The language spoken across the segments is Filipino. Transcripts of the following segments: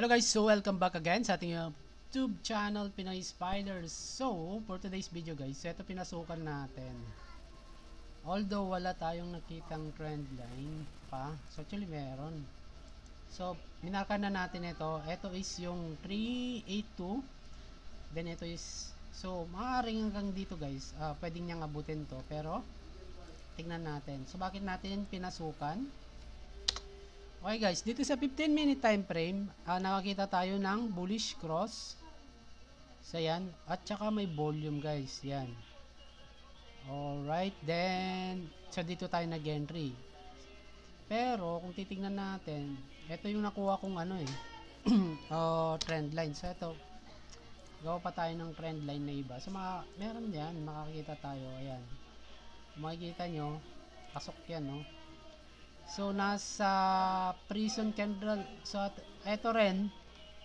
Hello guys, so welcome back again sa ating YouTube channel Pinoy Spiders. So, for today's video guys, ito pinasukan natin. Although wala tayong nakitang trend line pa, so actually meron. So, minarka na natin ito. Ito is yung 382. Then ito is, so maaaring hanggang dito guys, pwedeng niyang abutin to. Pero, tingnan natin. So, bakit natin pinasukan? Okay guys, dito sa 15-minute time frame, nakakita tayo ng bullish cross. So yan, at saka may volume guys, yan. Alright, then, so dito tayo nag-entry. Pero, kung titingnan natin, ito yung nakuha kong trend line. So ito, gawa pa tayo ng trend line na iba. So meron yan, makakita tayo, ayan. Makikita nyo, pasok yan, no? So, nasa prison candle. So, eto rin,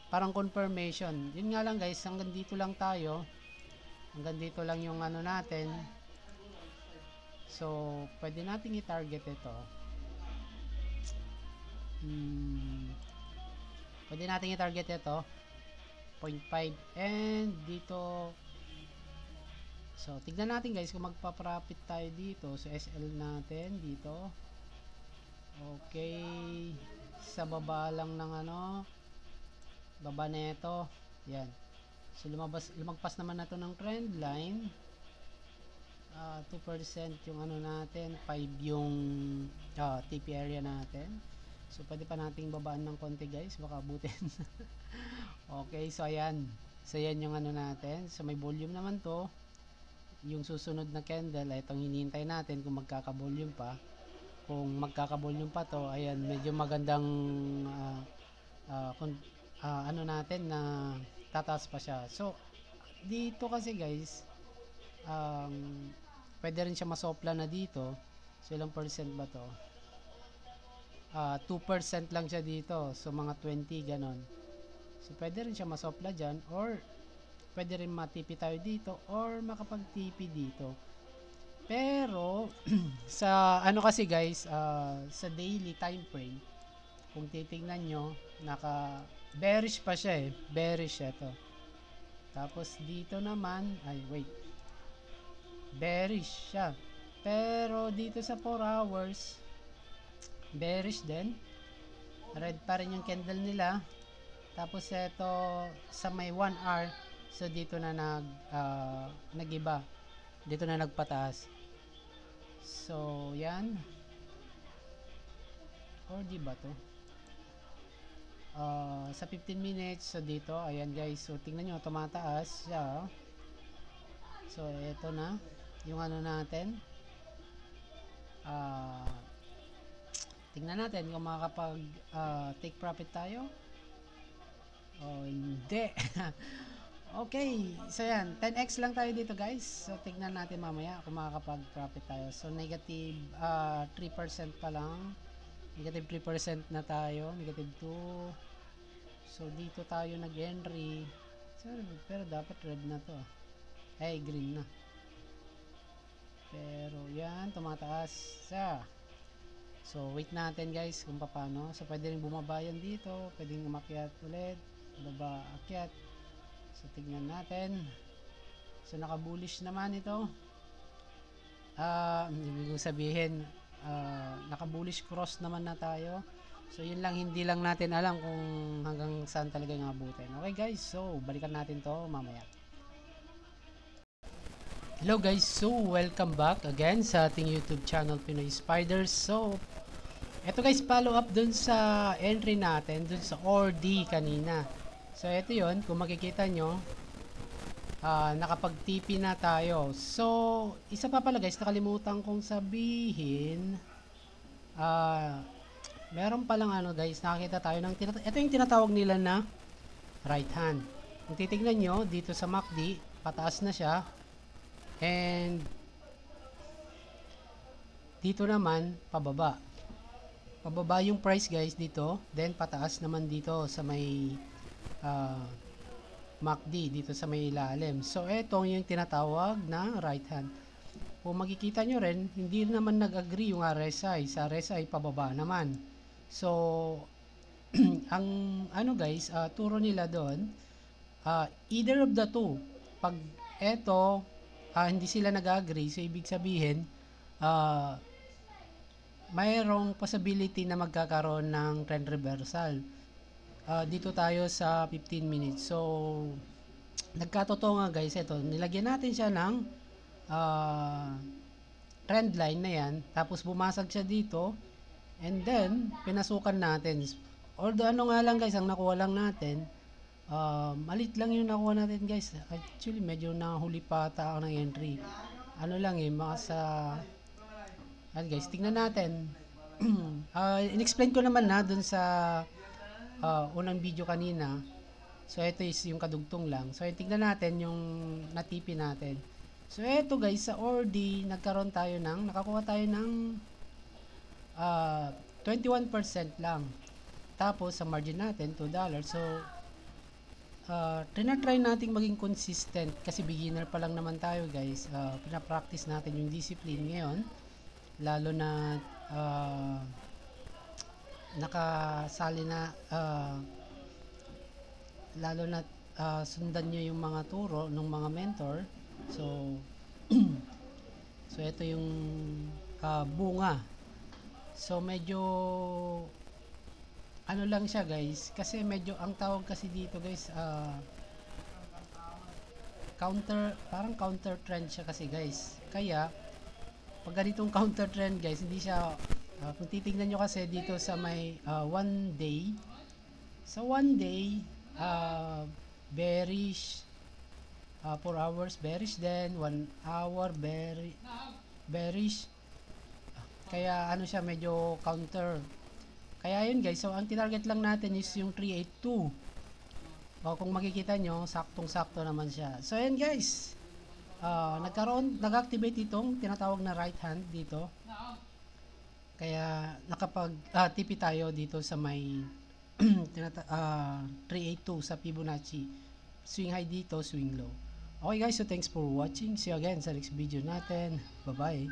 parang confirmation. Yun nga lang guys, hanggang dito lang tayo. Hanggang dito lang yung ano natin. So, pwede nating i-target ito. Pwede nating i-target ito. 0.5. And dito. So, tignan natin guys kung magpa-profit tayo dito. So, SL natin dito. Okay, sa baba lang ng baba na ito, yan. So lumagpas naman na to ng trend line. 2% yung natin, 5 yung TP area natin. So pwede pa nating babaan ng konti guys, baka abutin. Okay, so ayan. So yan yung natin. So may volume naman to. Yung susunod na candle, itong hinihintay natin kung magkaka-volume pa. Kung magkaka-volume pa to, ayan, medyo magandang natin na tataas pa siya. So, dito kasi guys, pwede rin siya masopla na dito. So, ilang percent ba to? 2% lang siya dito. So, mga 20, ganon. So, pwede rin siya masopla dyan, or pwede rin matipi tayo dito, or makapag-tipi dito. Pero sa kasi guys, sa daily time frame, kung titingnan nyo, naka bearish pa siya bearish ito. Tapos dito naman, bearish siya. Pero dito sa 4 hours, bearish din. Red pa rin yung candle nila. Tapos ito sa may 1 hour, so dito na nagiba. Dito na nagpataas. So, yan. Or di ba to? Sa 15 minutes, so dito, ayan guys. So, tingnan nyo, tumataas siya. So, ito na. Yung natin. Tingnan natin kung makakapag take profit tayo. O, hindi. Okay, so yan, 10x lang tayo dito guys. So tignan natin mamaya kung makakapag-profit tayo. So negative 3% pa lang. Negative 3% na tayo, negative 2. So dito tayo nag-entry. So, pero dapat red na to. Ay, green na. Pero yan, tumataas siya. So wait natin guys kung paano. So pwede rin bumaba yan dito, pwedeng umakyat ulit, baba, akyat. So, tignan natin. So, naka-bullish naman ito. Ibig sabihin, naka-bullish cross naman na tayo. So, yun lang, hindi lang natin alam kung hanggang saan talaga yung abutin. Okay guys, so, balikan natin to mamaya. Hello guys, so, welcome back again sa ating YouTube channel Pinoy Spiders. So, eto guys, follow up dun sa entry natin, dun sa ORD kanina. So, ito yun. Kung makikita nyo, nakapag-TP na tayo. So, isa pa pala guys, nakalimutan kong sabihin, meron palang guys, nakakita tayo ng, ito yung tinatawag nila na right hand. Kung titignan nyo, dito sa MACD, pataas na siya. And, dito naman, pababa. Pababa yung price guys dito. Then, pataas naman dito sa may MACD dito sa may ilalim. So etong yung tinatawag na right hand. Kung makikita nyo rin, hindi naman nag-agree yung RSI. Sa RSI pababa naman. So ang ano guys, turo nila doon, either of the two. Pag eto, hindi sila nag-agree, so ibig sabihin, ah, mayroong possibility na magkakaroon ng trend reversal. Dito tayo sa 15 minutes. So, nagkatotoo nga guys, ito, nilagyan natin siya ng ah, trend line na yan, tapos bumasag siya dito, and then, pinasukan natin. Although ano nga lang guys, ang nakuha lang natin, malit lang yung nakuha natin guys. Actually, medyo nahuli pa ata ng entry. Ano lang mga sa... guys, tingnan natin. In-explain ko naman na dun sa unang video kanina. So, ito is yung kadugtong lang. So, tingnan natin yung natipi natin. So, ito guys, sa ORD, nakakuha tayo ng 21% lang. Tapos, sa margin natin, $2. So, tinatry nating maging consistent kasi beginner pa lang naman tayo guys. Pinapractice natin yung discipline ngayon. Lalo na nakasali na lalo na sundan nyo yung mga turo ng mga mentor. So, so ito yung bunga. So, medyo ano lang siya guys, kasi medyo ang tawag kasi dito guys, parang counter trend siya kasi guys. Kaya, pag ganitong counter trend guys, hindi siya, kung titignan nyo kasi dito sa may 1 day, sa 1 day, bearish, 4 hours bearish, then 1 hour bearish. Kaya ano siya, medyo counter. Kaya yun guys, so ang tinarget lang natin is yung 382. Kung makikita nyo, saktong-sakto naman siya. So yun guys, nag-activate itong tinatawag na right hand dito. Kaya nakapag-tipi tayo dito sa may 382 sa Fibonacci. Swing high dito, swing low. Okay guys, so thanks for watching. See you again sa next video natin. Bye bye.